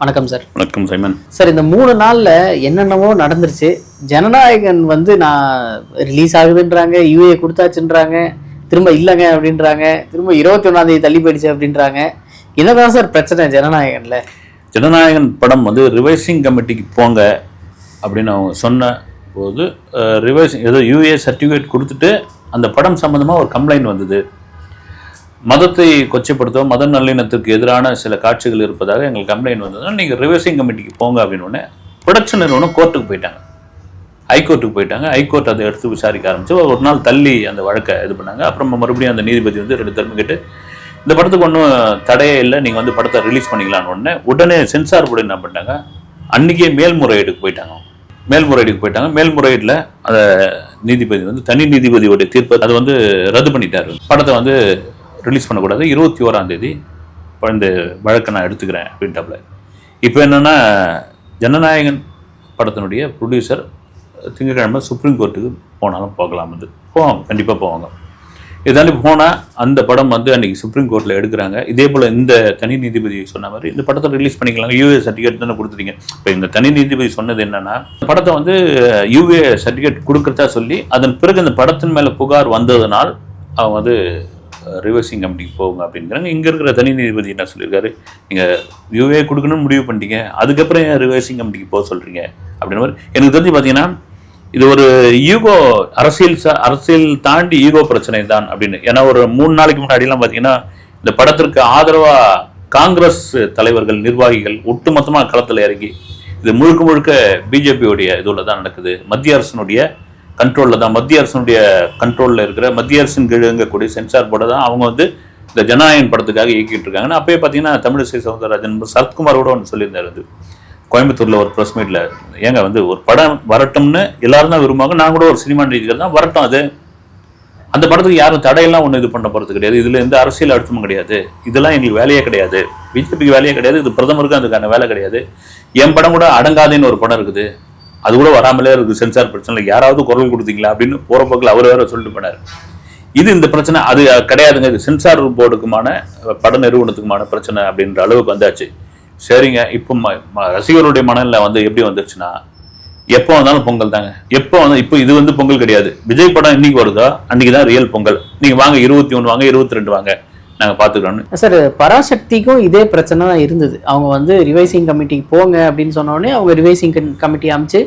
வணக்கம் சார். வணக்கம் Simon sir, இந்த 3 நாள்ல என்னென்னவோ நடந்துருச்சு. ஜனநாயகன் நான் ரிலீஸ் ஆகுதுன்றாங்க, யூஏ கொடுத்தாச்சுன்றாங்க, திரும்ப இல்லைங்க அப்படின்றாங்க, திரும்ப 21ஆம் தேதி தள்ளி போயிடுச்சு அப்படின்றாங்க. என்னதான் சார் பிரச்சனை ஜனநாயகன்ல? ஜனநாயகன் படம் ரிவைசிங் கமிட்டிக்கு போங்க அப்படின்னு அவங்க சொன்ன போது ரிவைசிங் ஏதோ யூஏ சர்டிஃபிகேட் கொடுத்துட்டு அந்த படம் சம்மந்தமாக ஒரு கம்ப்ளைண்ட் வந்தது. மதத்தை கொச்சைப்படுத்த மத நல்லிணத்துக்கு எதிரான சில காட்சிகள் இருப்பதாக எங்களுக்கு கம்ப்ளைண்ட் வந்ததுன்னா நீங்கள் ரிவைசிங் கமிட்டிக்கு போங்க அப்படின்னு ப்ரொடக்ஷன் நிறுவனம் கோர்ட்டுக்கு போயிட்டாங்க, ஹைகோர்ட்டுக்கு போயிட்டாங்க. ஹைகோர்ட் அதை எடுத்து விசாரிக்க ஆரம்பிச்சு ஒரு நாள் தள்ளி அந்த வழக்கை இது பண்ணாங்க. அப்புறம் மறுபடியும் அந்த நீதிபதி 2 தடவை கேட்டு இந்த படத்துக்கு ஒன்றும் தடையே இல்லை, நீங்கள் படத்தை ரிலீஸ் பண்ணிக்கலான்னு உடனே சென்சார் போர்டு என்ன பண்ணிட்டாங்க, அன்றைக்கே மேல்முறையீடுக்கு போயிட்டாங்க. மேல்முறையீட்டில் அதை நீதிபதி தனி நீதிபதியோடைய தீர்ப்பு அது ரத்து பண்ணிட்டார். படத்தை ரிலீஸ் பண்ணக்கூடாது, 21ஆம் தேதி இந்த வழக்கை நான் எடுத்துக்கிறேன் அப்படின்ட்டாப்ல. இப்போ என்னென்னா ஜனநாயகன் படத்தினுடைய ப்ரொடியூசர் திங்கட்கிழமை சுப்ரீம் கோர்ட்டுக்கு போனாலும் போகலாம், போவாங்க, கண்டிப்பாக போவாங்க. இதாண்டி போனால் அந்த படம் அன்றைக்கி சுப்ரீம் கோர்ட்டில் எடுக்கிறாங்க. இதே போல் இந்த தனி நீதிபதி சொன்ன மாதிரி இந்த படத்தை ரிலீஸ் பண்ணிக்கலாம், யூஏ சர்டிஃபிகேட் தானே கொடுத்துட்டீங்க. இப்போ இந்த தனி நீதிபதி சொன்னது என்னென்னா, படத்தை யூஏ சர்டிஃபிகேட் கொடுக்குறதா சொல்லி அதன் பிறகு இந்த படத்தின் மேலே புகார் வந்ததுனால் அவங்க ரிவர்சிங் கமிட்டிக்கு போங்க அப்படிங்கிறாங்க. இங்கே இருக்கிற தனி நீதிபதி என்ன சொல்லியிருக்காரு, நீங்கள் யூஏ கொடுக்கணும்னு முடிவு பண்ணிட்டீங்க, அதுக்கப்புறம் ஏன் ரிவர்சிங் கமிட்டிக்கு போக சொல்கிறீங்க அப்படின்ற மாதிரி. எனக்கு தெரிஞ்சு பார்த்தீங்கன்னா இது ஒரு ஈகோ, அரசியல் தாண்டி ஈகோ பிரச்சனை தான் அப்படின்னு. ஏன்னா ஒரு 3 நாளைக்கு முன்னாடிலாம் பார்த்தீங்கன்னா இந்த படத்திற்கு ஆதரவாக காங்கிரஸ் தலைவர்கள், நிர்வாகிகள் ஒட்டுமொத்தமாக களத்தில் இறங்கி இது முழுக்க பிஜேபியோடைய இதுல தான் நடக்குது, மத்திய அரசினுடைய கண்ட்ரோலில் தான், மத்திய அரசுடைய கண்ட்ரோலில் இருக்கிற மத்திய அரசின் கீழ் இயங்கக்கூடிய சென்சார் போர்டை தான் அவங்க இந்த ஜனநாயகன் படத்துக்காக இயக்கிட்டு இருக்காங்கன்னா. அப்பயே பார்த்தீங்கன்னா தமிழிசை சவுந்தரராஜன், சரத்குமார் கூட ஒன்று சொல்லியிருந்தாரு கோயம்புத்தூரில் ஒரு ப்ரெஸ் மீட்டில், ஏங்க ஒரு படம் வரட்டும்னு எல்லாரும் தான் விரும்புவாங்க, நான் கூட ஒரு சினிமா நடிகர் தான், வரட்டும், அது அந்த படத்துக்கு யாரும் தடையெல்லாம் ஒன்றும் இது பண்ண போகிறது கிடையாது, இதில் எந்த அரசியல் அழுத்தமும் கிடையாது, இதெல்லாம் எங்களுக்கு வேலையே கிடையாது, பிஜேபிக்கு வேலையே கிடையாது, இது பிரதமருக்கு அதுக்கான வேலை கிடையாது. என் படம் கூட அடங்காதேன்னு ஒரு படம் இருக்குது, அது கூட வராமலே இருக்குது, சென்சார் பிரச்சனை, யாராவது குரல் கொடுத்தீங்களா அப்படின்னு போகிற போக்கில் அவர் வேற சொல்லிட்டு போனார். இது இந்த பிரச்சனை அது கிடையாதுங்க, இது சென்சார் போர்டுக்குமான பட நிறுவனத்துக்குமான பிரச்சனை அப்படின்ற அளவுக்கு வந்தாச்சு. சரிங்க, இப்போ ரசிகருடைய மனநிலை எப்படி வந்துருச்சுன்னா, எப்போ வந்தாலும் பொங்கல் தாங்க, இப்போ இது பொங்கல் கிடையாது, விஜய் படம் இன்னைக்கு வருதோ அன்னைக்கு தான் ரியல் பொங்கல், நீங்கள் வாங்க 21 வாங்க 22 வாங்க, நாங்கள் பார்த்துக்கிறோம். சார், பராசக்திக்கும் இதே பிரச்சனை தான் இருந்தது. அவங்க ரிவைசிங் கமிட்டிக்கு போங்க அப்படின்னு சொன்னோடனே அவங்க ரிவைசிங் கமிட்டி அமைச்சு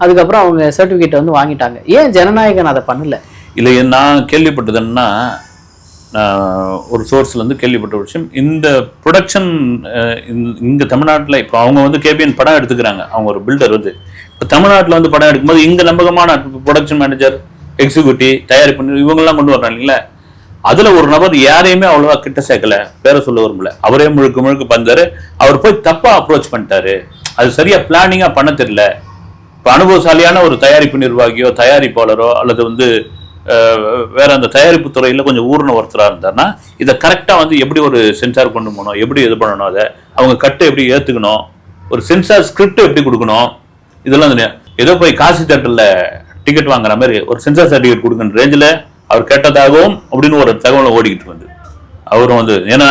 அதுக்கப்புறம் அவங்க சர்டிஃபிகேட் வாங்கிட்டாங்க. ஏன் ஜனநாயகன் அதை பண்ணல? இல்லை, நான் கேள்விப்பட்டதுன்னா ஒரு சோர்ஸ்லேருந்து கேள்விப்பட்ட விஷயம், இந்த ப்ரொடக்ஷன் இங்கே தமிழ்நாட்டில் இப்போ அவங்க கேபிஎன் படம் எடுத்துக்கிறாங்க, அவங்க ஒரு பில்டர் இப்போ தமிழ்நாட்டில் படம் எடுக்கும்போது இங்கே நம்பகமான ப்ரொடக்ஷன் மேனேஜர், எக்ஸிக்யூட்டிவ், தயாரிப்பு இவங்கெல்லாம் கொண்டு வர்றாங்க இல்லைங்களா. அதில் ஒரு நபர் யாரையுமே அவ்வளோவா கிட்ட சேர்க்கல, பேரை சொல்ல வரும்ல, அவரே முழுக்க பந்தாரு, அவர் போய் தப்பாக அப்ரோச் பண்ணிட்டாரு, அது சரியாக பிளானிங்காக பண்ண தெரியல. இப்போ அனுபவசாலியான ஒரு தயாரிப்பு நிர்வாகியோ தயாரிப்பாளரோ அல்லது வேற அந்த தயாரிப்பு துறையில் கொஞ்சம் ஊர்ன ஒருத்தராக இருந்தாருன்னா இதை கரெக்டாக எப்படி ஒரு சென்சார் கொண்டு போகணும், எப்படி இது பண்ணணும், அதை அவங்க கட்டு எப்படி ஏற்றுக்கணும், ஒரு சென்சார் ஸ்கிரிப்ட் எப்படி கொடுக்கணும், இதெல்லாம் ஏதோ போய் காசி தேட்டரில் டிக்கெட் வாங்குற மாதிரி ஒரு சென்சார் சர்டிஃபிகேட் கொடுக்குற ரேஞ்சில் அவர் கேட்டதாகவும் அப்படின்னு ஒரு தகவலை ஓடிக்கிட்டு வந்து அவரும் ஏன்னா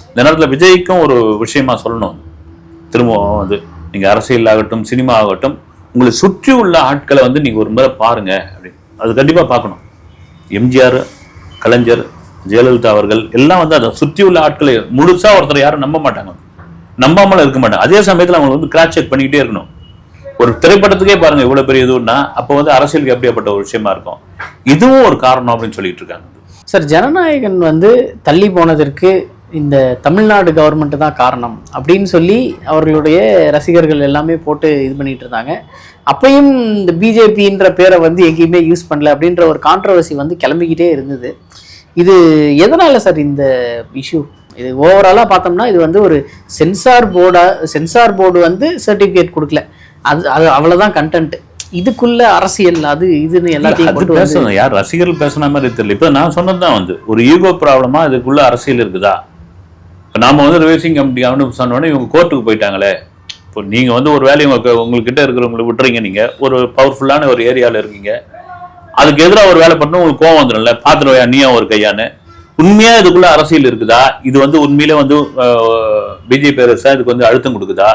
இந்த நேரத்தில் விஜய்க்கும் ஒரு விஷயமா சொல்லணும், திரும்பவும் நீங்கள் அரசியல் ஆகட்டும் சினிமா ஆகட்டும் உங்களை சுற்றி உள்ள ஆட்களை நீங்கள் ஒரு முறை பாருங்க அப்படின்னு, அது கண்டிப்பாக பார்க்கணும். எம்ஜிஆர், கலைஞர், ஜெயலலிதா அவர்கள் எல்லாம் அதை சுற்றி உள்ள ஆட்களை முழுசா ஒருத்தர் யாரும் நம்ப மாட்டாங்க, நம்பாமல இருக்க மாட்டாங்க. அதே சமயத்தில் அவங்க கிராஸ் செக் பண்ணிக்கிட்டே இருக்கணும். ஒரு திரைப்படத்துக்கே பாருங்க இவ்வளவு பெரிய இதுன்னா அப்போ அரசியலுக்கு எப்படியாப்பட்ட ஒரு விஷயமா இருக்கும், இதுவும் ஒரு காரணம் அப்படின்னு சொல்லிட்டு இருக்காங்க. சார், ஜனநாயகன் தள்ளி போனதற்கு இந்த தமிழ்நாடு கவர்மெண்ட் தான் காரணம் அப்படின்னு சொல்லி அவர்களுடைய ரசிகர்கள் எல்லாமே போட்டு இது பண்ணிட்டு இருந்தாங்க. அப்பையும் இந்த பிஜேபின்ற பேரை எங்கேயுமே யூஸ் பண்ணல அப்படின்ற ஒரு கான்ட்ரவர்சி கிளம்பிக்கிட்டே இருந்தது. இது எதனால சார் இந்த இஷ்யூ? இது ஓவராலாக பார்த்தோம்னா இது ஒரு சென்சார் போர்டு சர்டிஃபிகேட் கொடுக்கல, அது அவ்வளோதான் கண்டென்ட், இதுக்குள்ள அரசியல் அது இதுன்னு எல்லாத்தையும் பேசணும். யார் ரசிகர்கள் பேசுன மாதிரி தெரியல. இப்போ நான் சொன்னதுதான் ஒரு ஈகோ ப்ராப்ளமா, இதுக்குள்ள அரசியல் இருக்குதா? இப்போ நாம ரிவைசிங் கமிட்டி அவனு சொன்னோடனே இவங்க கோர்ட்டுக்கு போயிட்டாங்களே. இப்போ நீங்கள் ஒரு வேலையை உங்ககிட்ட இருக்கிறவங்களை விட்டுறீங்க, நீங்கள் ஒரு பவர்ஃபுல்லான ஒரு ஏரியாவில் இருக்கீங்க, அதுக்கு எதிராக ஒரு வேலை பண்ணணும், உங்களுக்கு கோவம் வந்துடும்ல, பார்த்துருவையா நீயா ஒரு கையான்னு. உண்மையா இதுக்குள்ள அரசியல் இருக்குதா? இது உண்மையிலே பிஜேபி அரசா இதுக்கு அழுத்தம் கொடுக்குதா?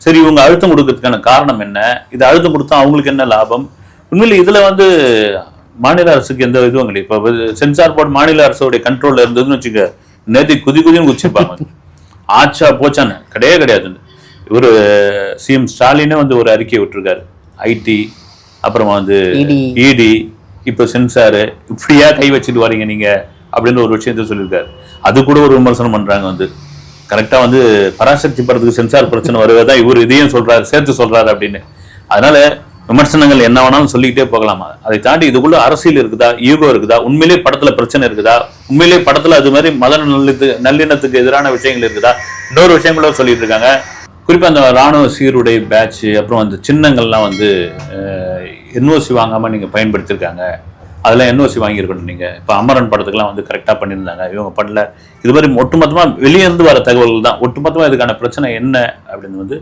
சரி இவங்க அழுத்தம் கொடுக்கறதுக்கான காரணம் என்ன, இது அழுத்தம் கொடுத்தா அவங்களுக்கு என்ன லாபம்? உண்மையில இதுல வந்து மாநில அரசுக்கு எந்த இதுவும் கிடையாது. இப்போ சென்சார் போர்டு மாநில அரசுடைய கண்ட்ரோல்ல இருந்ததுன்னு வச்சுக்க, நேற்று குதின்னு குதிச்சிருப்பாங்க. ஆச்சா போச்சான்னு கிடையாது. இவர் சிஎம் ஸ்டாலினே வந்து ஒரு அறிக்கையை விட்டுருக்காரு. ஐடி, அப்புறமா வந்து இடி, இப்போ சென்சாரு, இப்படியா கை வச்சுட்டு வரீங்க நீங்க அப்படின்னு ஒரு விஷயத்த சொல்லியிருக்காரு. அது கூட ஒரு விமர்சனம் பண்றாங்க. வந்து கரெக்டா வந்து பராசக்தி படத்துக்கு சென்சார் பிரச்சனை வருவதான் இவர் இதையும் சொல்றாரு, சேர்த்து சொல்றாரு அப்படின்னு. அதனால விமர்சனங்கள் என்ன வேணாலும் சொல்லிக்கிட்டே போகலாமா? அதை தாண்டி இதுக்குள்ள அரசியல் இருக்குதா, ஈகோ இருக்குதா, உண்மையிலே படத்துல பிரச்சனை இருக்குதா, உண்மையிலே படத்துல அது மாதிரி மத நல்லிணத்துக்கு எதிரான விஷயங்கள் இருக்குதா, இன்னொரு விஷயங்கள சொல்லிட்டு இருக்காங்க. குறிப்பா அந்த ராணுவ சீருடை பேட்ச், அப்புறம் அந்த சின்னங்கள்லாம் வந்து என்ஓசி வாங்காம நீங்க பயன்படுத்திருக்காங்க, அதெல்லாம் என்ஓசி வாங்கியிருக்கணும் நீங்க. இப்போ அமரன் படத்துக்குலாம் வந்து கரெக்டா பண்ணியிருந்தாங்க, இவங்க பண்ணல. இது மாதிரி ஒட்டுமொத்தமா வெளியேருந்து வர தகவல்கள் தான். ஒட்டுமொத்தமா இதுக்கான பிரச்சனை என்ன அப்படின்னு வந்து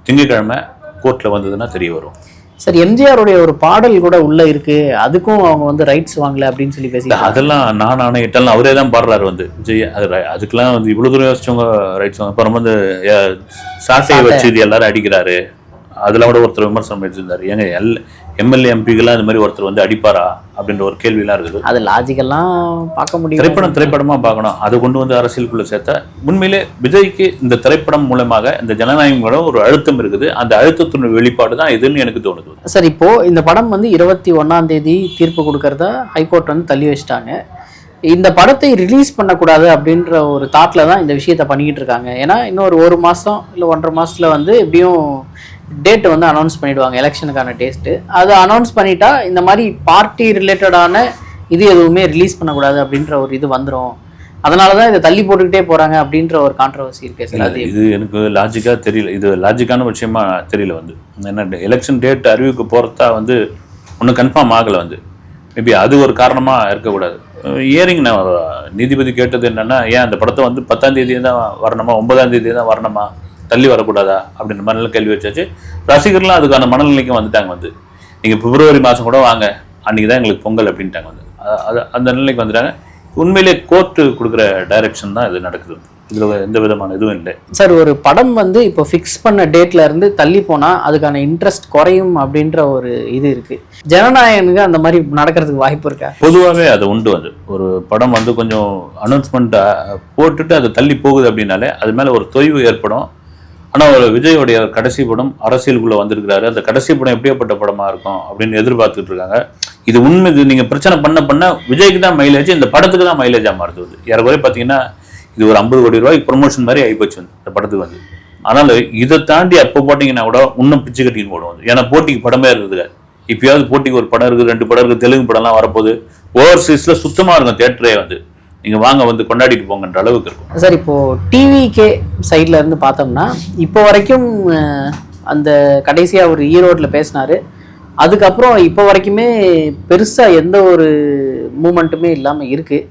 திங்கட்கிழமை கோர்ட்ல வந்ததுன்னா தெரிய வரும். சார், எம்ஜிஆருடைய ஒரு பாடல் கூட உள்ள இருக்கு, அதுக்கும் அவங்க வந்து ரைட்ஸ் வாங்கல அப்படின்னு சொல்லி பேசி, அதெல்லாம் நான் இட்டெல்லாம் அவரே தான் பாடுறாரு வந்து விஜய். அதுக்கெல்லாம் வந்து இவ்வளவு தூரம் யோசிச்சவங்க ரைட்ஸ் வாங்க. அப்புறம் வந்து சாட்டையை வச்சு இது எல்லாரும் அடிக்கிறாரு, அதுல கூட ஒருத்தர் விமர்சனம் வச்சிருந்தாரு. ஏங்க எம்எல்ஏ எம்பிக்கெல்லாம் இந்த மாதிரி ஒருத்தர் வந்து அடிப்பாரா அப்படின்ற ஒரு கேள்வியெல்லாம் இருக்குது. அது லாஜிக்கெல்லாம் பார்க்க முடியும். திரைப்படமா பார்க்கணும். அதை கொண்டு வந்து அரசியலுக்குள்ள சேர்த்தா உண்மையிலே விஜய்க்கு இந்த திரைப்படம் மூலமாக இந்த ஜனநாயகம் மூலம் ஒரு அழுத்தம் இருக்குது. அந்த அழுத்தத்தின் வெளிப்பாடு தான் இதுன்னு எனக்கு தோணுது. சார், இப்போ இந்த படம் வந்து 21ஆம் தேதி தீர்ப்பு கொடுக்கறதா ஹைகோர்ட் வந்து தள்ளி வச்சிட்டாங்க. இந்த படத்தை ரிலீஸ் பண்ணக்கூடாது அப்படின்ற ஒரு தாட்ல தான் இந்த விஷயத்த பண்ணிக்கிட்டு இருக்காங்க. ஏன்னா இன்னும் ஒரு மாதம் இல்லை 1.5 மாதத்துல வந்து எப்படியும் டேட் வந்து அனௌன்ஸ் பண்ணிடுவாங்க, எலெக்ஷனுக்கான டேட்டு. அது அனௌன்ஸ் பண்ணிட்டா இந்த மாதிரி பார்ட்டி ரிலேட்டடான இது எதுவுமே ரிலீஸ் பண்ணக்கூடாது அப்படின்ற ஒரு இது வந்துடும். அதனால தான் இதை தள்ளி போட்டுக்கிட்டே போகிறாங்க அப்படின்ற ஒரு கான்ட்ரவர்சி இருக்கு சார். அது இது எனக்கு லாஜிக்காக தெரியல, இது லாஜிக்கான விஷயமா தெரியல. வந்து என்ன எலெக்ஷன் டேட் அறிவிக்க போகிறதா வந்து ஒன்றும் கன்ஃபார்ம் ஆகலை. வந்து மேபி அது ஒரு காரணமாக இருக்கக்கூடாது. இயரிங் நான் நீதிபதி கேட்டது என்னன்னா, ஏன் அந்த படத்தை வந்து 10ஆம் தேதி தான் வரணுமா, 9ஆம் தேதி தான் வரணுமா, தள்ளி வரக்கூடாதா அப்படின்ற மாதிரிலாம் கேள்வி வச்சாச்சு. ரசிகர்லாம் அதுக்கான மனநிலைக்கு வந்துட்டாங்க. வந்து நீங்கள் பிப்ரவரி மாதம் கூட வாங்க, அன்றைக்கி தான் எங்களுக்கு பொங்கல் அப்படின்ட்டாங்க. வந்து அந்த நிலைக்கு வந்துட்டாங்க. உண்மையிலே கோர்ட்டு கொடுக்குற டைரக்ஷன் தான் இது நடக்குது. இதில் எந்த விதமான இதுவும் இல்லை சார். ஒரு படம் வந்து இப்போ ஃபிக்ஸ் பண்ண டேட்ல இருந்து தள்ளி போனால் அதுக்கான இன்ட்ரெஸ்ட் குறையும் அப்படின்ற ஒரு இது இருக்கு. ஜனநாயகனுக்கு அந்த மாதிரி நடக்கிறதுக்கு வாய்ப்பு இருக்கா? பொதுவாகவே அது உண்டு. வந்து ஒரு படம் வந்து கொஞ்சம் அனௌன்ஸ்மெண்ட்டை போட்டுட்டு அது தள்ளி போகுது அப்படின்னாலே அது மேலே ஒரு தொய்வு ஏற்படும். ஆனால் ஒரு விஜயோடைய கடைசி படம் அரசியலுக்குள்ளே வந்திருக்கிறாரு, அந்த கடைசி படம் எப்படியாப்பட்ட படமாக இருக்கும் அப்படின்னு எதிர்பார்த்துட்டு இருக்காங்க. இது உண்மை. இது நீங்கள் பிரச்சனை பண்ண விஜய்க்கு தான் மைலேஜ், இந்த படத்துக்கு தான் மைலேஜாக மாறுது. யாருக்குறைய பார்த்தீங்கன்னா இது ஒரு 50 கோடி ரூபாய்க்கு ப்ரொமோஷன் மாதிரி ஆகிப்போச்சு இந்த படத்துக்கு வந்து. அதனால இதை தாண்டி அப்போ போட்டிங்கன்னா கூட இன்னும் பிச்சு கட்டின்னு போடுவோம். ஏன்னா போட்டிக்கு படமே இருக்குது. இப்பயாவது போட்டிக்கு ஒரு படம் இருக்குது, 2 படம் இருக்குது, தெலுங்கு படம்லாம் வரப்போகுது. ஓவர்சீஸில் சுத்தமாக இருக்கும் தியேட்டரே. வந்து நீங்கள் வாங்க வந்து கொண்டாடிட்டு போங்கன்ற அளவுக்கு இருக்கும் சார். இப்போது டிவிகே சைடில் இருந்து பார்த்தோம்னா இப்போ வரைக்கும் அந்த கடைசியாக ஒரு ஈரோட்டில் பேசினார். அதுக்கப்புறம் இப்போ வரைக்குமே பெருசாக எந்த ஒரு மூமெண்ட்டுமே இல்லாமல் இருக்குது.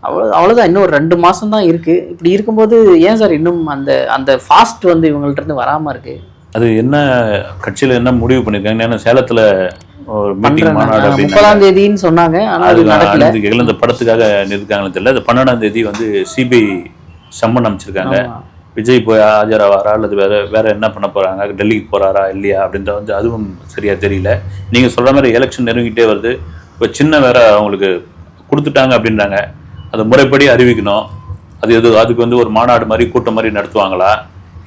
அவ்வளோதான். இன்னும் ஒரு 2 மாதம் தான் இருக்குது. இப்படி இருக்கும்போது ஏன் சார் இன்னும் அந்த அந்த ஃபாஸ்ட் வந்து இவங்கள்ட்ட இருந்து வராமல் இருக்குது? அது என்ன கட்சியில் என்ன முடிவு பண்ணியிருக்காங்க? ஏன்னா சேலத்தில் ஒரு மீட்டிங் மாநாடு 30ஆம் தேதின்னு சொன்னாங்க. ஆனால் அது நடக்கல. இந்த படத்துக்காக நிறுத்தாங்கன்னு தெரியல. அது 12ஆம் தேதி வந்து சிபிஐ சம்மன் அமைச்சிருக்காங்க. விஜய் போய் ஆஜராவாரா அல்லது வேற என்ன பண்ண போறாங்க, டெல்லிக்கு போறாரா இல்லையா அப்படின்ற வந்து அதுவும் சரியா தெரியல. நீங்க சொல்ற மாதிரி எலெக்ஷன் நெருங்கிட்டே வருது. இப்போ சின்ன வேற அவங்களுக்கு கொடுத்துட்டாங்க அப்படின்றாங்க. அதை முறைப்படி அறிவிக்கணும். அதுக்கு வந்து ஒரு மாநாடு மாதிரி கூட்டம் மாதிரி நடத்துவாங்களா?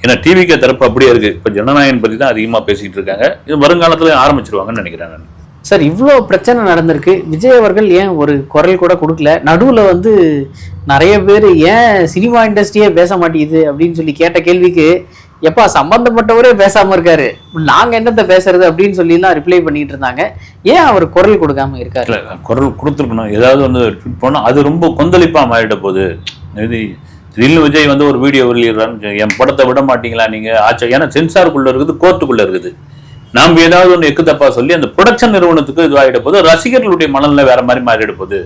ஏன்னா டிவிக்கு தரப்பு அப்படியே இருக்கு. இப்போ ஜனநாயகம் பற்றி தான் அதிகமாக பேசிக்கிட்டு இருக்காங்க. இது வருங்காலத்தில் ஆரம்பிச்சிருவாங்கன்னு நினைக்கிறேன் நான். சார், இவ்வளோ பிரச்சனை நடந்திருக்கு, விஜய் அவர்கள் ஏன் ஒரு குரல் கூட கொடுக்கல? நடுவில் வந்து நிறைய பேர் ஏன் சினிமா இண்டஸ்ட்ரியே பேச மாட்டேங்குது அப்படின்னு சொல்லி கேட்ட கேள்விக்கு எப்பா சம்பந்தப்பட்டவரே பேசாமல் இருக்காரு, நாங்கள் என்னத்தை பேசுறது அப்படின்னு சொல்லிலாம் ரிப்ளை பண்ணிட்டு இருந்தாங்க. ஏன் அவர் குரல் கொடுக்காம இருக்காரு? குரல் கொடுத்துருக்கணும். ஏதாவது வந்து போனால் அது ரொம்ப கொந்தளிப்பாக மாறிட போகுது. இது திடீர்னு விஜய் வந்து ஒரு வீடியோ வெளியிடுறான்னு, என் படத்தை விட மாட்டீங்களா நீங்கள் ஆச்சா? ஏன்னா சென்சாருக்குள்ளே இருக்குது, கோர்ட்டுக்குள்ளே இருக்குது. நாம் ஏதாவது ஒன்று எக்கு தப்பா சொல்லி அந்த ப்ரொடக்ஷன் நிறுவனத்துக்கு இதுவாகிட போது, ரசிகர்களுடைய மனநிலை வேற மாதிரி மாறிட போகுது.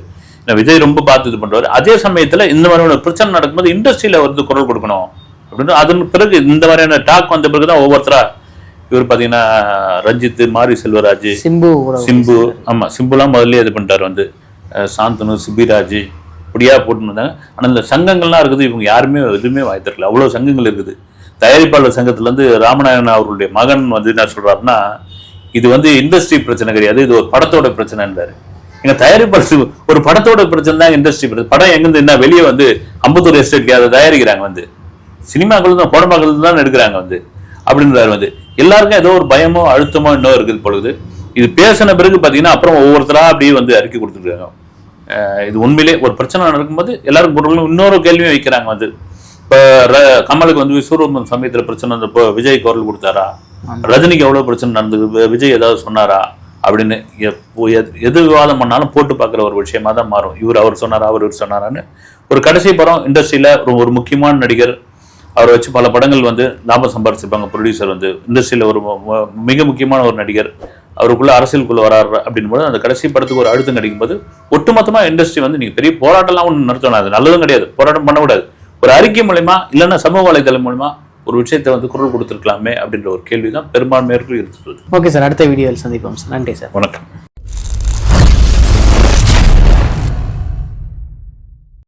விஜய் ரொம்ப பார்த்து இது பண்றாரு. அதே சமயத்தில் இந்த மாதிரியான பிரச்சனை நடக்கும்போது இண்டஸ்ட்ரியில வந்து குரல் கொடுக்கணும் அப்படின்னு அதன் பிறகு இந்த மாதிரியான டாக் வந்த பிறகுதான் ஒவ்வொருத்தரா இவர் பார்த்தீங்கன்னா ரஞ்சித், மாரி செல்வராஜ், சிம்பு, ஆமாம் சிம்புலாம் முதல்ல இது பண்ணிட்டாரு. வந்து சாந்தனு, சிபிராஜ் இப்படியா போட்டுன்னு இருந்தாங்க. ஆனால் இந்த சங்கங்கள்லாம் இருக்குது, இவங்க யாருமே எதுவுமே வாய்த்திருக்கல. அவ்வளோ சங்கங்கள் இருக்குது. தயாரிப்பாளர் சங்கத்திலேருந்து ராமநாதன் அவர்களுடைய மகன் வந்து என்ன சொல்றாருன்னா, இது வந்து இண்டஸ்ட்ரி பிரச்சனை கிடையாது, இது ஒரு படத்தோட பிரச்சனைன்றாரு. எங்க தயாரிப்பாளர் ஒரு படத்தோட பிரச்சனை தான் இண்டஸ்ட்ரி பிரச்சனை. படம் எங்கிருந்து என்ன வெளியே வந்து அம்பத்தூர் எஸ்டேட்க்கு அதை தயாரிக்கிறாங்க, வந்து சினிமாக்கள் தான் படமாக்கள் தான் எடுக்கிறாங்க வந்து அப்படின்றாரு. வந்து எல்லாருக்கும் ஏதோ ஒரு பயமோ அழுத்தமோ இன்னும் இருக்குது பொழுது. இது பேசின பிறகு பார்த்தீங்கன்னா அப்புறம் ஒவ்வொருத்தரா அப்படியே வந்து அறிக்கை கொடுத்துருக்காங்க. இது உண்மையிலே ஒரு பிரச்சனை நடக்கும்போது எல்லாரும் இன்னொரு கேள்வியும் வைக்கிறாங்க. வந்து இப்போ கமலுக்கு வந்து விஸ்வரூபம் சமயத்தில் பிரச்சனை, இப்போ விஜய் குரல் கொடுத்தாரா, ரஜினிக்கு எவ்வளோ பிரச்சனை நடந்தது, விஜய் ஏதாவது சொன்னாரா அப்படின்னு எது விவாதம் பண்ணாலும் போட்டு பார்க்குற ஒரு விஷயமா தான் மாறும். அவர் சொன்னாரா, அவர் சொன்னாரான்னு. ஒரு கடைசி படம் இண்டஸ்ட்ரியில் ஒரு முக்கியமான நடிகர், அவரை வச்சு பல படங்கள் வந்து லாபம் சம்பாரிச்சிருப்பாங்க. ப்ரொடியூசர் வந்து இண்டஸ்ட்ரியில் ஒரு மிக முக்கியமான ஒரு நடிகர், அவருக்குள்ள அரசியலுக்குள்ள வராரு அப்படின் போது அந்த கடைசி படத்துக்கு ஒரு அழுத்தம் கிடைக்கும் போது ஒட்டுமொத்தமாக இண்டஸ்ட்ரி வந்து நீங்கள் பெரிய போராட்டம்லாம் ஒன்று நடத்தணும். அது நல்லதும் கிடையாது, போராட்டம் பண்ணக்கூடாது. ஒரு அறிக்கை மூலமா இல்லைன்னா சமூக வலைதளம் மூலமா ஒரு விஷயத்தை வந்து குரல் கொடுத்துருக்கலாமே அப்படின்ற ஒரு கேள்வி தான் பெரும்பான்மையோருக்கு இருக்கிறது. ஓகே சார், அடுத்த வீடியோவில் சந்திப்போம் சார். நன்றி சார். வணக்கம்.